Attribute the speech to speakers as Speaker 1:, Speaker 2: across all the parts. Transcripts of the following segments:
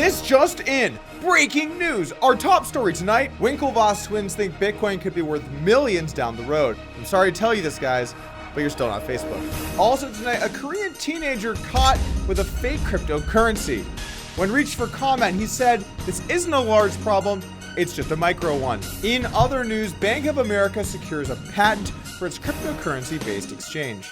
Speaker 1: This just in, breaking news. Our top story tonight, Winklevoss twins think Bitcoin could be worth millions down the road. I'm sorry to tell you this, guys, but you're still not Facebook. Also tonight, a Korean teenager caught with a fake cryptocurrency. When reached for comment, he said, "This isn't a large problem, it's just a micro one." In other news, Bank of America secures a patent for its cryptocurrency-based exchange.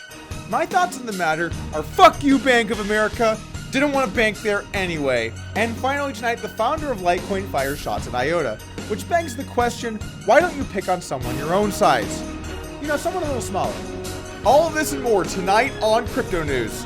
Speaker 1: My thoughts on the matter are fuck you, Bank of America. Didn't want to bank there anyway. And finally tonight, the founder of Litecoin fires shots at IOTA, which begs the question, why don't you pick on someone your own size? You know, someone a little smaller. All of this and more tonight on Crypto News.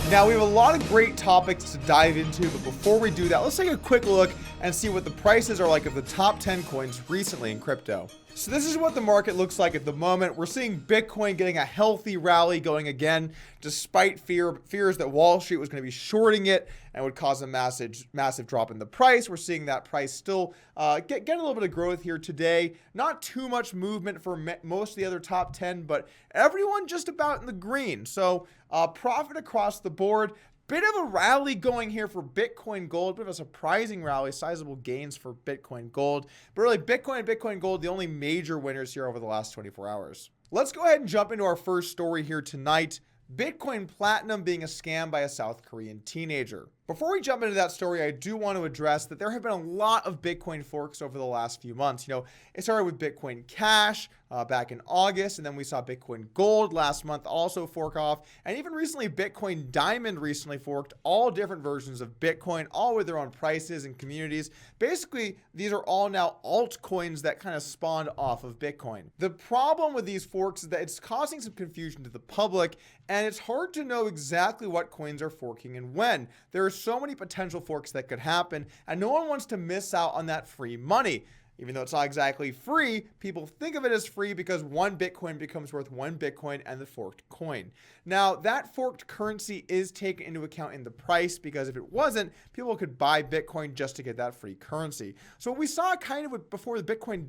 Speaker 1: Now, we have a lot of great topics to dive into, but before we do that, let's take a quick look and see what the prices are like of the top 10 coins recently in crypto. So this is what the market looks like at the moment. We're seeing Bitcoin getting a healthy rally going again, despite fears that Wall Street was going to be shorting it and would cause a massive drop in the price. We're seeing that price still get a little bit of growth here today. Not too much movement for most of the other top 10, but everyone just about in the green. So profit across the board. Bit of a rally going here for Bitcoin Gold, bit of a surprising rally, sizable gains for Bitcoin Gold. But really, Bitcoin and Bitcoin Gold, the only major winners here over the last 24 hours. Let's go ahead and jump into our first story here tonight. Bitcoin Platinum being a scam by a South Korean teenager. Before we jump into that story, I do want to address that there have been a lot of Bitcoin forks over the last few months. You know, it started with Bitcoin Cash back in August, and then we saw Bitcoin Gold last month also fork off, and even recently Bitcoin Diamond recently forked, all different versions of Bitcoin, all with their own prices and communities. Basically, these are all now altcoins that kind of spawned off of Bitcoin. The problem with these forks is that it's causing some confusion to the public, and it's hard to know exactly what coins are forking and when. There are so many potential forks that could happen, and no one wants to miss out on that free money. Even though it's not exactly free, people think of it as free because one Bitcoin becomes worth one Bitcoin and the forked coin. Now, that forked currency is taken into account in the price, because if it wasn't, people could buy Bitcoin just to get that free currency. So what we saw kind of before the Bitcoin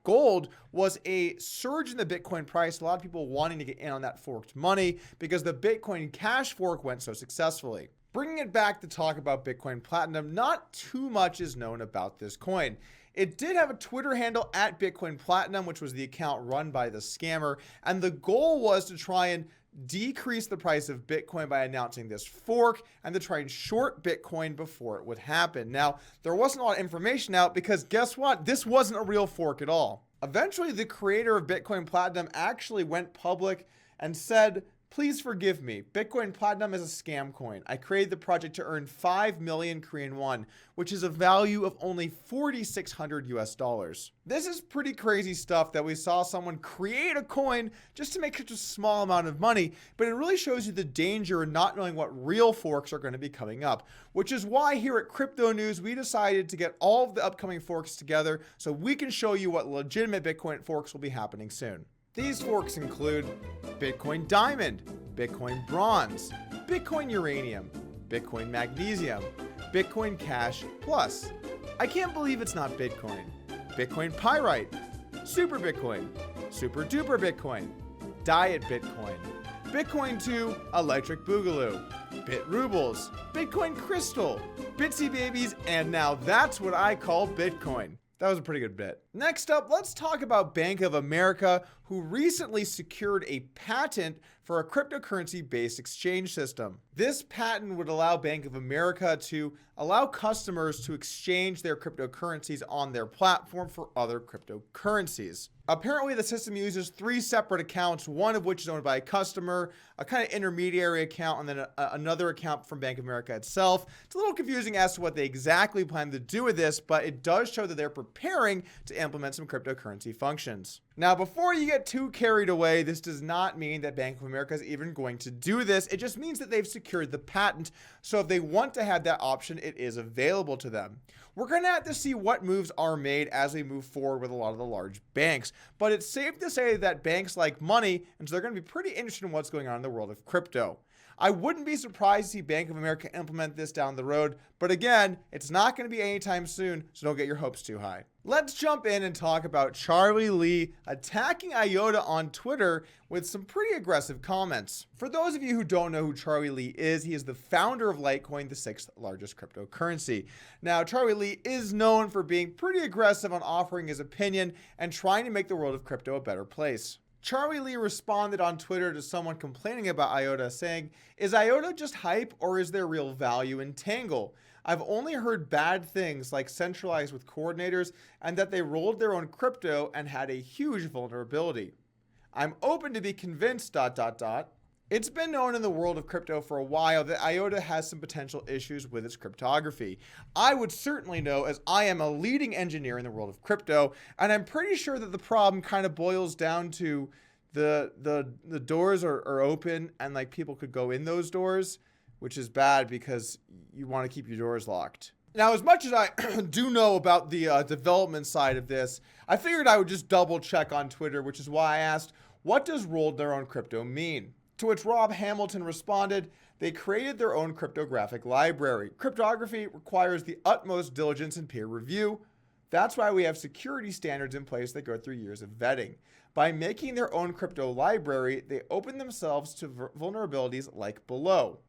Speaker 1: Gold was a surge in the Bitcoin price. A lot of people wanting to get in on that forked money because the Bitcoin Cash fork went so successfully. Bringing it back to talk about Bitcoin Platinum, not too much is known about this coin. It did have a Twitter handle at Bitcoin Platinum, which was the account run by the scammer. And the goal was to try and decrease the price of Bitcoin by announcing this fork and to try and short Bitcoin before it would happen. Now, there wasn't a lot of information out because guess what? This wasn't a real fork at all. Eventually, the creator of Bitcoin Platinum actually went public and said, "Please forgive me. Bitcoin Platinum is a scam coin. I created the project to earn 5 million Korean won, which is a value of only 4,600 US dollars. This is pretty crazy stuff that we saw someone create a coin just to make such a small amount of money, but it really shows you the danger in not knowing what real forks are going to be coming up, which is why here at Crypto News, we decided to get all of the upcoming forks together so we can show you what legitimate Bitcoin forks will be happening soon. These forks include Bitcoin Diamond, Bitcoin Bronze, Bitcoin Uranium, Bitcoin Magnesium, Bitcoin Cash Plus. I can't believe it's not Bitcoin. Bitcoin Pyrite, Super Bitcoin, Super Duper Bitcoin, Diet Bitcoin, Bitcoin 2 Electric Boogaloo, Bit Rubles, Bitcoin Crystal, Bitsy Babies, and now that's what I call Bitcoin. That was a pretty good bit. Next up, let's talk about Bank of America, who recently secured a patent for a cryptocurrency-based exchange system. This patent would allow Bank of America to allow customers to exchange their cryptocurrencies on their platform for other cryptocurrencies. Apparently, the system uses 3 separate accounts, one of which is owned by a customer, a kind of intermediary account, and then another account from Bank of America itself. It's a little confusing as to what they exactly plan to do with this, but it does show that they're preparing to implement some cryptocurrency functions. Now, before you get too carried away, this does not mean that Bank of America is even going to do this. It just means that they've secured the patent. So if they want to have that option, it is available to them. We're going to have to see what moves are made as we move forward with a lot of the large banks. But it's safe to say that banks like money, and so they're going to be pretty interested in what's going on in the world of crypto. I wouldn't be surprised to see Bank of America implement this down the road, but again, it's not going to be anytime soon, so don't get your hopes too high. Let's jump in and talk about Charlie Lee attacking IOTA on Twitter with some pretty aggressive comments. For those of you who don't know who Charlie Lee is, he is the founder of Litecoin, the 6th largest cryptocurrency. Now, Charlie Lee is known for being pretty aggressive on offering his opinion and trying to make the world of crypto a better place. Charlie Lee responded on Twitter to someone complaining about IOTA, saying, "Is IOTA just hype or is there real value in Tangle? I've only heard bad things like centralized with coordinators and that they rolled their own crypto and had a huge vulnerability. I'm open to be convinced, ... It's been known in the world of crypto for a while that IOTA has some potential issues with its cryptography. I would certainly know, as I am a leading engineer in the world of crypto, and I'm pretty sure that the problem kind of boils down to the doors are open and like people could go in those doors, which is bad because you want to keep your doors locked." Now, as much as I do know about the development side of this, I figured I would just double check on Twitter, which is why I asked, what does rolled their own crypto mean? To which Rob Hamilton responded, they created their own cryptographic library. Cryptography requires the utmost diligence and peer review. That's why we have security standards in place that go through years of vetting. By making their own crypto library, they open themselves to vulnerabilities like below.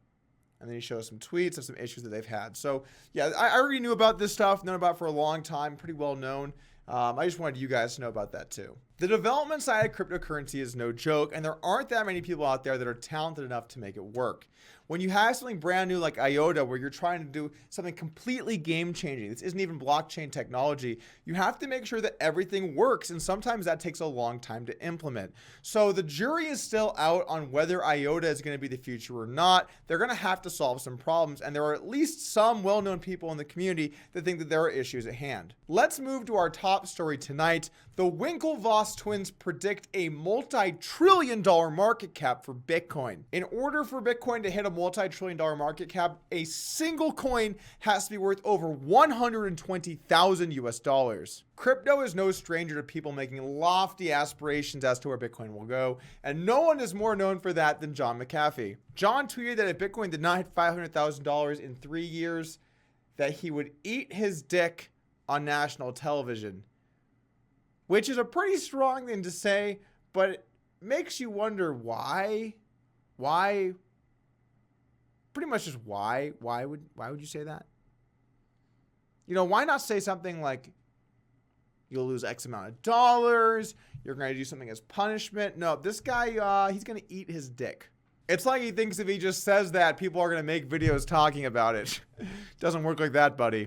Speaker 1: And then he shows some tweets of some issues that they've had. So yeah, I already knew about this stuff, known about it for a long time, pretty well known. I just wanted you guys to know about that too. The development side of cryptocurrency is no joke, and there aren't that many people out there that are talented enough to make it work. When you have something brand new like IOTA, where you're trying to do something completely game-changing, this isn't even blockchain technology, you have to make sure that everything works, and sometimes that takes a long time to implement. So the jury is still out on whether IOTA is going to be the future or not. They're going to have to solve some problems, and there are at least some well-known people in the community that think that there are issues at hand. Let's move to our top story tonight. The Winklevoss twins predict a multi-trillion-dollar market cap for Bitcoin. In order for Bitcoin to hit a multi-trillion-dollar market cap, a single coin has to be worth over 120,000 US dollars. Crypto is no stranger to people making lofty aspirations as to where Bitcoin will go, and no one is more known for that than John McAfee. John tweeted that if Bitcoin did not hit $500,000 in 3 years, that he would eat his dick on national television. Which is a pretty strong thing to say, but it makes you wonder why. Why? Pretty much just why. Why would you say that? You know, why not say something like, you'll lose X amount of dollars, you're going to do something as punishment? No, this guy, he's going to eat his dick. It's like he thinks if he just says that, people are going to make videos talking about it. Doesn't work like that, buddy.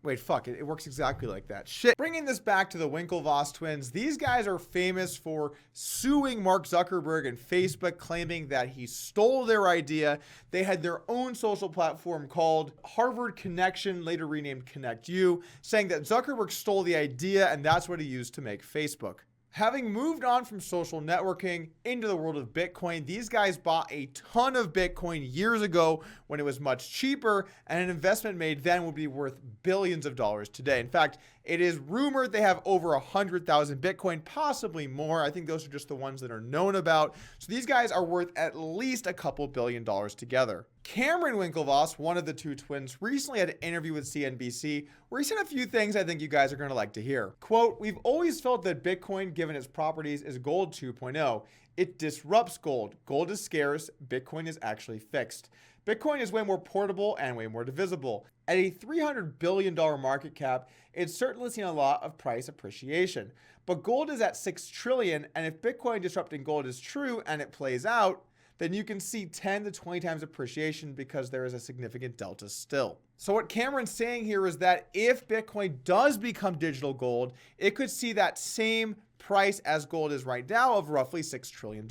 Speaker 1: Wait, fuck it. It works exactly like that. Shit. Bringing this back to the Winklevoss twins, these guys are famous for suing Mark Zuckerberg and Facebook, claiming that he stole their idea. They had their own social platform called Harvard Connection, later renamed Connect You, saying that Zuckerberg stole the idea and that's what he used to make Facebook. Having moved on from social networking into the world of Bitcoin, these guys bought a ton of Bitcoin years ago when it was much cheaper, and an investment made then would be worth billions of dollars today. In fact, it is rumored they have over 100,000 Bitcoin, possibly more. I think those are just the ones that are known about. So these guys are worth at least a couple $1 billion together. Cameron Winklevoss, one of the two twins, recently had an interview with CNBC where he said a few things I think you guys are going to like to hear. Quote, "We've always felt that Bitcoin, given its properties, is gold 2.0. It disrupts gold. Gold is scarce. Bitcoin is actually fixed. Bitcoin is way more portable and way more divisible. At a $300 billion market cap, it's certainly seen a lot of price appreciation. But gold is at $6 trillion, and if Bitcoin disrupting gold is true and it plays out, then you can see 10 to 20 times appreciation because there is a significant delta still." So what Cameron's saying here is that if Bitcoin does become digital gold, it could see that same price as gold is right now of roughly $6 trillion,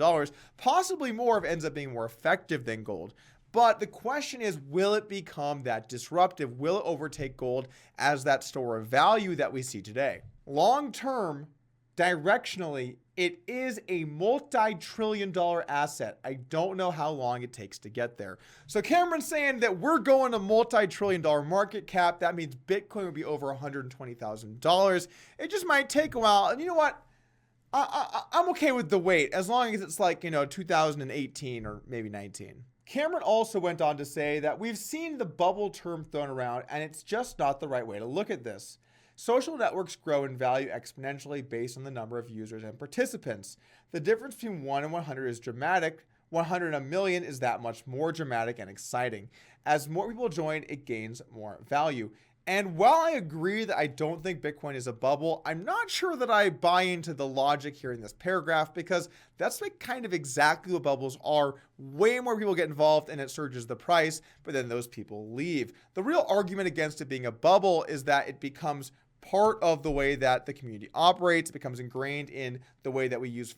Speaker 1: possibly more if it ends up being more effective than gold. But the question is, will it become that disruptive? Will it overtake gold as that store of value that we see today? Long term, directionally, it is a multi-trillion-dollar asset. I don't know how long it takes to get there. So Cameron's saying that we're going to multi-trillion-dollar market cap. That means Bitcoin would be over $120,000. It just might take a while. And you know what? I'm okay with the wait as long as it's like, 2018 or maybe 19. Cameron also went on to say that we've seen the bubble term thrown around and it's just not the right way to look at this. Social networks grow in value exponentially based on the number of users and participants. The difference between 1 and 100 is dramatic. 100 and a million is that much more dramatic and exciting. As more people join, it gains more value. And while I agree that I don't think Bitcoin is a bubble, I'm not sure that I buy into the logic here in this paragraph, because that's like kind of exactly what bubbles are. Way more people get involved and it surges the price, but then those people leave. The real argument against it being a bubble is that it becomes part of the way that the community operates. It becomes ingrained in the way that we use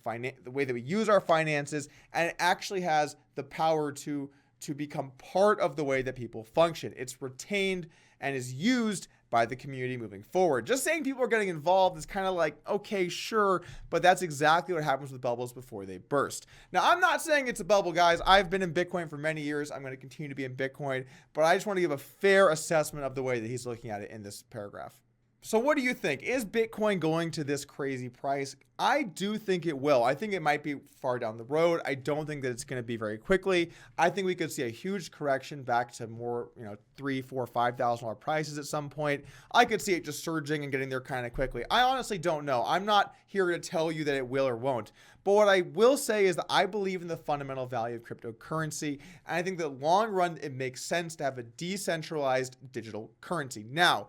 Speaker 1: our finances, and it actually has the power to become part of the way that people function. It's retained and is used by the community moving forward. Just saying people are getting involved is kind of like, okay, sure, but that's exactly what happens with bubbles before they burst. Now, I'm not saying it's a bubble, guys. I've been in Bitcoin for many years. I'm going to continue to be in Bitcoin, but I just want to give a fair assessment of the way that he's looking at it in this paragraph. So what do you think? Is Bitcoin going to this crazy price? I do think it will. I think it might be far down the road. I don't think that it's going to be very quickly. I think we could see a huge correction back to more, $3,000, $4,000, $5,000 prices at some point. I could see it just surging and getting there kind of quickly. I honestly don't know. I'm not here to tell you that it will or won't. But what I will say is that I believe in the fundamental value of cryptocurrency. And I think that long run, it makes sense to have a decentralized digital currency. Now,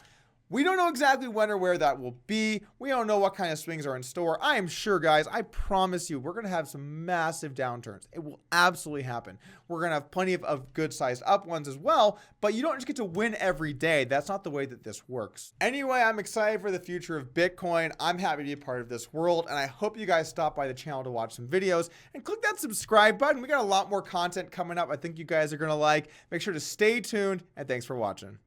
Speaker 1: we don't know exactly when or where that will be. We don't know what kind of swings are in store. I am sure, guys, I promise you, we're going to have some massive downturns. It will absolutely happen. We're going to have plenty of good-sized up ones as well, but you don't just get to win every day. That's not the way that this works. Anyway, I'm excited for the future of Bitcoin. I'm happy to be a part of this world, and I hope you guys stop by the channel to watch some videos and click that subscribe button. We got a lot more content coming up I think you guys are going to like. Make sure to stay tuned, and thanks for watching.